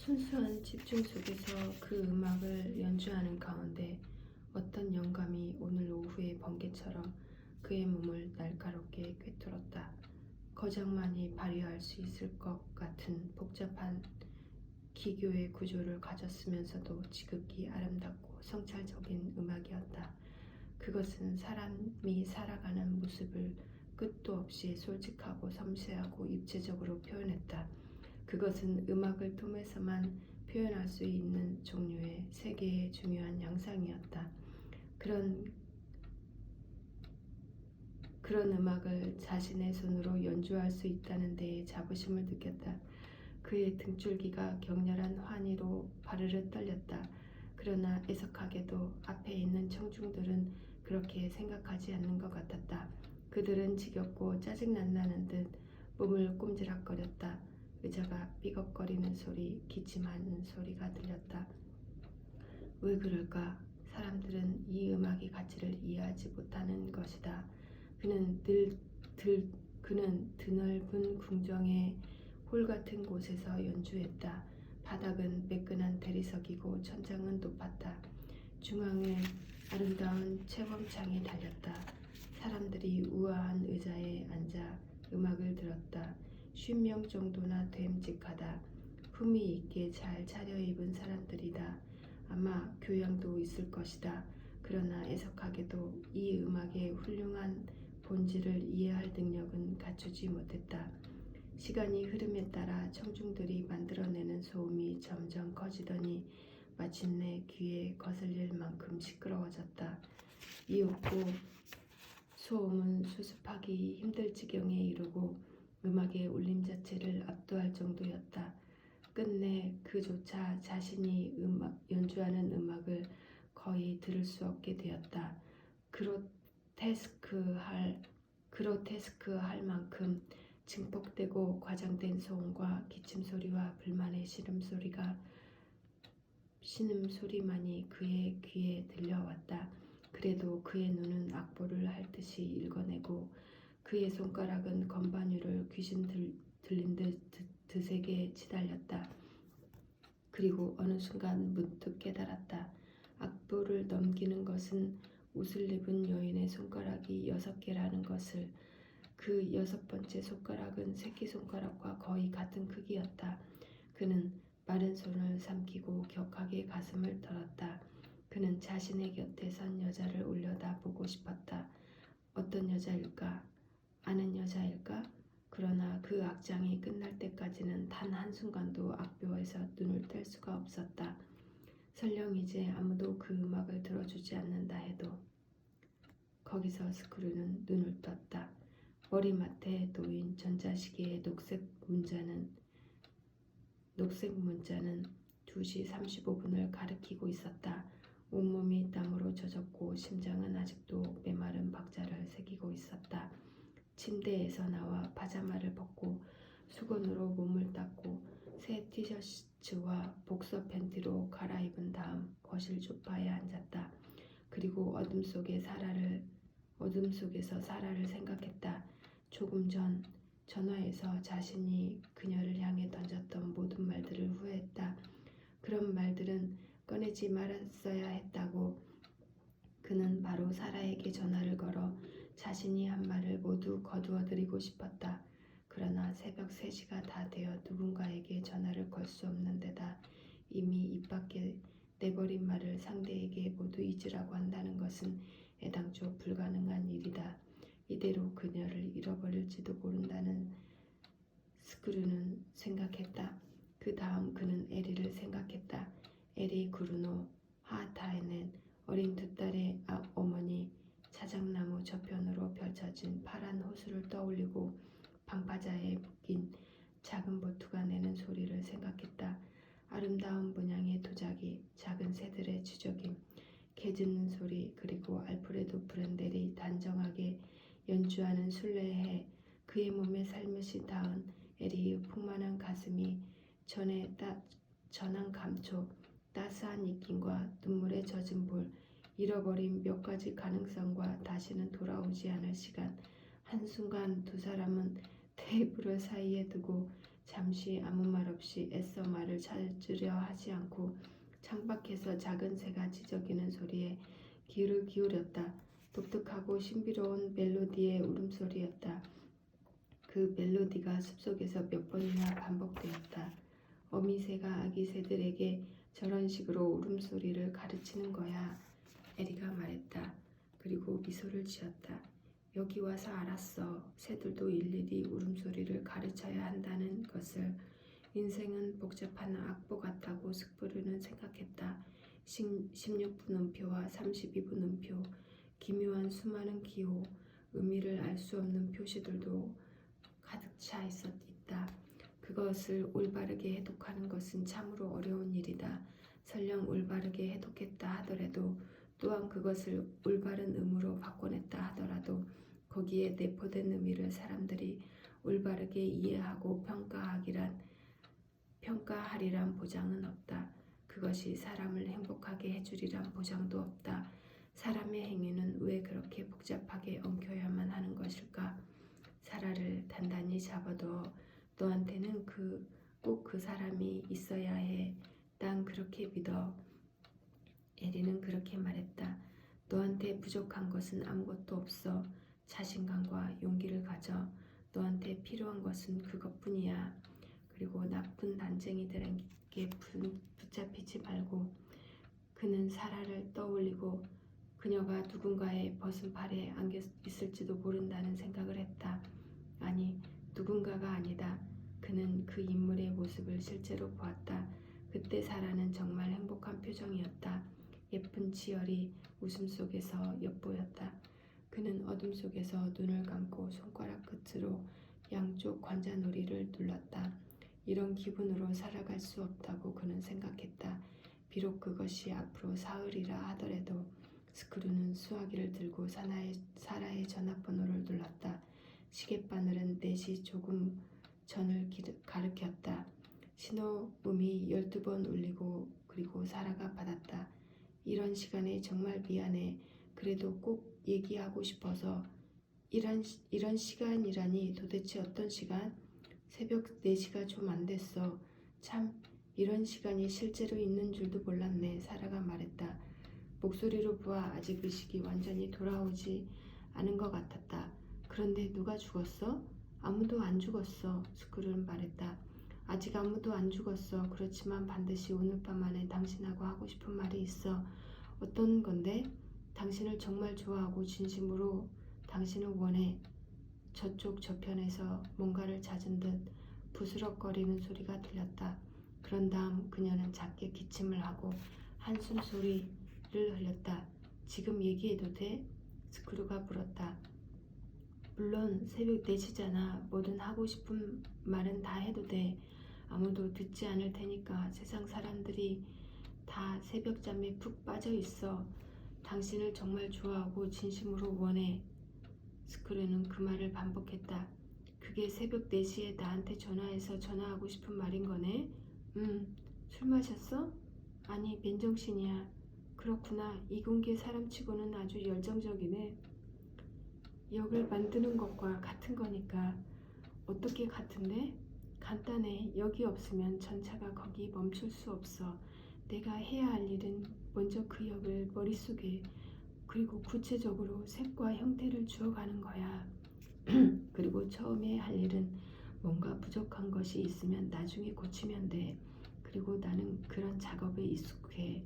순수한 집중 속에서 그 음악을 연주하는 가운데 어떤 영감이 오늘 오후의 번개처럼 그의 몸을 날카롭게 꿰뚫었다. 거장만이 발휘할 수 있을 것 같은 복잡한 기교의 구조를 가졌으면서도 지극히 아름답고 성찰적인 음악이었다. 그것은 사람이 살아가는 모습을 끝도 없이 솔직하고 섬세하고 입체적으로 표현했다. 그것은 음악을 통해서만 표현할 수 있는 종류의 세계의 중요한 양상이었다. 그런 음악을 자신의 손으로 연주할 수 있다는 데에 자부심을 느꼈다. 그의 등줄기가 격렬한 환희로 바르르 떨렸다. 그러나 애석하게도 앞에 있는 청중들은 그렇게 생각하지 않는 것 같았다. 그들은 지겹고 짜증난다는 듯 몸을 꼼지락거렸다. 의자가 삐걱거리는 소리, 기침하는 소리가 들렸다. 왜 그럴까? 사람들은 이 음악의 가치를 이해하지 못하는 것이다. 그는 드넓은 궁정의 홀 같은 곳에서 연주했다. 바닥은 매끈한 대리석이고 천장은 높았다. 중앙에 아름다운 채광창이 달렸다. 사람들이 우아한 의자에 앉아 음악을 들었다. 50명 정도나 됨직하다. 품위 있게 잘 차려입은 사람들이다. 아마 교양도 있을 것이다. 그러나 애석하게도 이 음악의 훌륭한 본질을 이해할 능력은 갖추지 못했다. 시간이 흐름에 따라 청중들이 만들어내는 소음이 점점 커지더니 마침내 귀에 거슬릴 만큼 시끄러워졌다. 이윽고 소음은 수습하기 힘들 지경에 이르고 음악의 울림 자체를 압도할 정도였다. 끝내 그조차 자신이 연주하는 음악을 거의 들을 수 없게 되었다. 그로테스크할 만큼 증폭되고 과장된 소음과 기침소리와 불만의 신음소리만이 그의 귀에 들려왔다. 그래도 그의 눈은 악보를 핥듯이 읽어내고 그의 손가락은 건반 위를 귀신 들린 듯 드세게 치달렸다. 그리고 어느 순간 문득 깨달았다. 악보를 넘기는 것은 옷을 입은 여인의 손가락이 6개라는 것을. 그 6번째 손가락은 새끼손가락과 거의 같은 크기였다. 그는 마른 손을 삼키고 격하게 가슴을 털었다. 그는 자신의 곁에 선 여자를 올려다보고 싶었다. 어떤 여자일까? 아는 여자일까? 그러나 그 악장이 끝날 때까지는 단 한순간도 악보에서 눈을 뗄 수가 없었다. 설령 이제 아무도 그 음악을 들어주지 않는다 해도. 거기서 스크루는 눈을 떴다. 머리맡에 놓인 전자시계의 녹색 문자는 2시 35분을 가리키고 있었다. 온몸이 땀으로 젖었고 심장은 아직도 메마른 박자를 새기고 있었다. 침대에서 나와 파자마를 벗고 수건으로 몸을 닦고 새 티셔츠와 복서 팬티로 갈아입은 다음 거실 소파에 앉았다. 그리고 어둠 속에서 사라를 생각했다. 조금 전 전화에서 자신이 그녀를 향해 던졌던 모든 말들을 후회했다. 그런 말들은 꺼내지 말았어야 했다고. 그는 바로 사라에게 전화를 걸어 자신이 한 말을 모두 거두어드리고 싶었다. 그러나 새벽 3시가 다 되어 누군가에게 전화를 걸 수 없는 데다 이미 입 밖에 내버린 말을 상대에게 모두 잊으라고 한다는 것은 애당초 불가능한 일이다. 이대로 그녀를 잃어버릴지도 모른다는 스크루는 생각했다. 그 다음 그는 에리를 생각했다. 에리 구르노 하타에는 어린 2딸의 어머니 자작나무 저편으로 펼쳐진 파란 호수를 떠올리고 방파자에 묶인 작은 보트가 내는 소리를 생각했다. 아름다운 문양의 도자기, 작은 새들의 주저김, 개 짖는 소리, 그리고 알프레도 브렌델이 단정하게 연주하는 순례에 그의 몸에 살며시 닿은 에리의 풍만한 가슴이 전한 감촉, 따스한 입김과 눈물에 젖은 볼, 잃어버린 몇 가지 가능성과 다시는 돌아오지 않을 시간. 한순간 두 사람은 테이블을 사이에 두고 잠시 아무 말 없이 애써 말을 찾으려 하지 않고 창밖에서 작은 새가 지저귀는 소리에 귀를 기울였다. 독특하고 신비로운 멜로디의 울음소리였다. 그 멜로디가 숲속에서 몇 번이나 반복되었다. 어미새가 아기새들에게 저런 식으로 울음소리를 가르치는 거야. 에리가 말했다. 그리고 미소를 지었다. 여기 와서 알았어. 새들도 일일이 울음소리를 가르쳐야 한다는 것을. 인생은 복잡한 악보 같다고 스프르는 생각했다. 16분음표와 32분음표, 기묘한 수많은 기호, 의미를 알 수 없는 표시들도 가득 차 있다. 그것을 올바르게 해독하는 것은 참으로 어려운 일이다. 설령 올바르게 해독했다 하더라도 또한 그것을 올바른 의미로 바꿔냈다 하더라도 거기에 내포된 의미를 사람들이 올바르게 이해하고 평가하리란 보장은 없다. 그것이 사람을 행복하게 해주리란 보장도 없다. 사람의 행위는 왜 그렇게 복잡하게 엉켜야만 하는 것일까? 사라를 단단히 잡아둬. 너한테는 꼭 그 사람이 있어야 해. 난 그렇게 믿어. 에리는 그렇게 말했다. 너한테 부족한 것은 아무것도 없어. 자신감과 용기를 가져. 너한테 필요한 것은 그것뿐이야. 그리고 나쁜 난쟁이들에게 붙잡히지 말고. 그는 사라를 떠올리고 그녀가 누군가의 벗은팔에 안겨 있을지도 모른다는 생각을 했다. 아니, 누군가가 아니다. 그는 그 인물의 모습을 실제로 보았다. 그때 사라는 정말 행복한 표정이었다. 예쁜 치열이 웃음 속에서 엿보였다. 그는 어둠 속에서 눈을 감고 손가락 끝으로 양쪽 관자놀이를 눌렀다. 이런 기분으로 살아갈 수 없다고 그는 생각했다. 비록 그것이 앞으로 사흘이라 하더라도. 스크루는 수화기를 들고 사라의 전화번호를 눌렀다. 시계바늘은 4시 조금 전을 가리켰다. 신호음이 12번 울리고 그리고 사라가 받았다. 이런 시간에 정말 미안해. 그래도 꼭 얘기하고 싶어서. 이런 시간이라니 도대체 어떤 시간? 새벽 4시가 좀 안 됐어. 참, 이런 시간이 실제로 있는 줄도 몰랐네. 사라가 말했다. 목소리로 보아 아직 의식이 완전히 돌아오지 않은 것 같았다. 그런데 누가 죽었어? 아무도 안 죽었어. 스크루는 말했다. 아직 아무도 안 죽었어. 그렇지만 반드시 오늘 밤 안에 당신하고 하고 싶은 말이 있어. 어떤 건데? 당신을 정말 좋아하고 진심으로 당신을 원해. 저쪽 저편에서 뭔가를 찾은 듯 부스럭거리는 소리가 들렸다. 그런 다음 그녀는 작게 기침을 하고 한숨 소리를 흘렸다. 지금 얘기해도 돼? 스크루가 물었다. 물론 새벽 4시잖아. 뭐든 하고 싶은 말은 다 해도 돼. 아무도 듣지 않을 테니까. 세상 사람들이 다 새벽잠에 푹 빠져 있어. 당신을 정말 좋아하고 진심으로 원해. 스크루는 그 말을 반복했다. 그게 새벽 4시에 나한테 전화해서 전화하고 싶은 말인 거네? 술 마셨어? 아니, 맨정신이야. 그렇구나. 이공계 사람치고는 아주 열정적이네. 역을 만드는 것과 같은 거니까. 어떻게 같은데? 간단해. 역이 없으면 전차가 거기 멈출 수 없어. 내가 해야 할 일은 먼저 그 역을 머릿속에 그리고 구체적으로 색과 형태를 주어가는 거야. 그리고 처음에 할 일은 뭔가 부족한 것이 있으면 나중에 고치면 돼. 그리고 나는 그런 작업에 익숙해.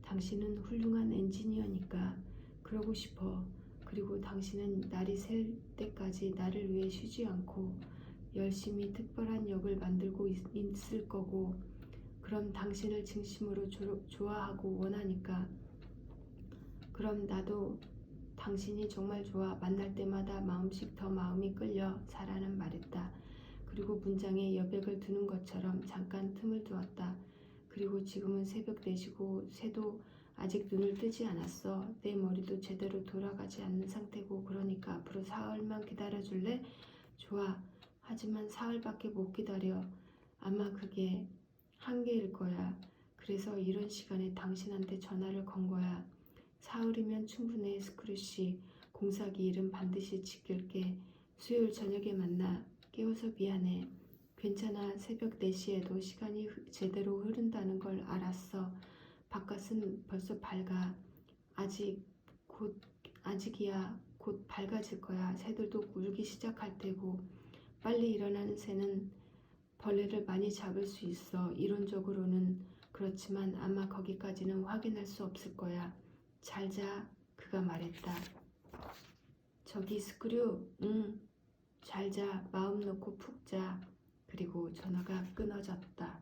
당신은 훌륭한 엔지니어니까 그러고 싶어. 그리고 당신은 날이 샐 때까지 나를 위해 쉬지 않고 열심히 특별한 역을 만들고 있을 거고. 그럼 당신을 진심으로 좋아하고 원하니까. 그럼 나도 당신이 정말 좋아. 만날 때마다 마음씩 더 마음이 끌려. 사라는 말했다. 그리고 문장에 여백을 두는 것처럼 잠깐 틈을 두었다. 그리고 지금은 새벽 4시고 새도 아직 눈을 뜨지 않았어. 내 머리도 제대로 돌아가지 않는 상태고. 그러니까 앞으로 사흘만 기다려줄래? 좋아. 하지만 사흘밖에 못 기다려. 아마 그게 한계일 거야. 그래서 이런 시간에 당신한테 전화를 건 거야. 사흘이면 충분해. 스크루씨. 공사 기일은 반드시 지킬게. 수요일 저녁에 만나. 깨워서 미안해. 괜찮아. 새벽 4시에도 시간이 제대로 흐른다는 걸 알았어. 바깥은 벌써 밝아. 아직이야. 곧 밝아질 거야. 새들도 울기 시작할 테고. 빨리 일어나는 새는 벌레를 많이 잡을 수 있어. 이론적으로는 그렇지만 아마 거기까지는 확인할 수 없을 거야. 잘 자. 그가 말했다. 저기 스크류. 응. 잘 자. 마음 놓고 푹 자. 그리고 전화가 끊어졌다.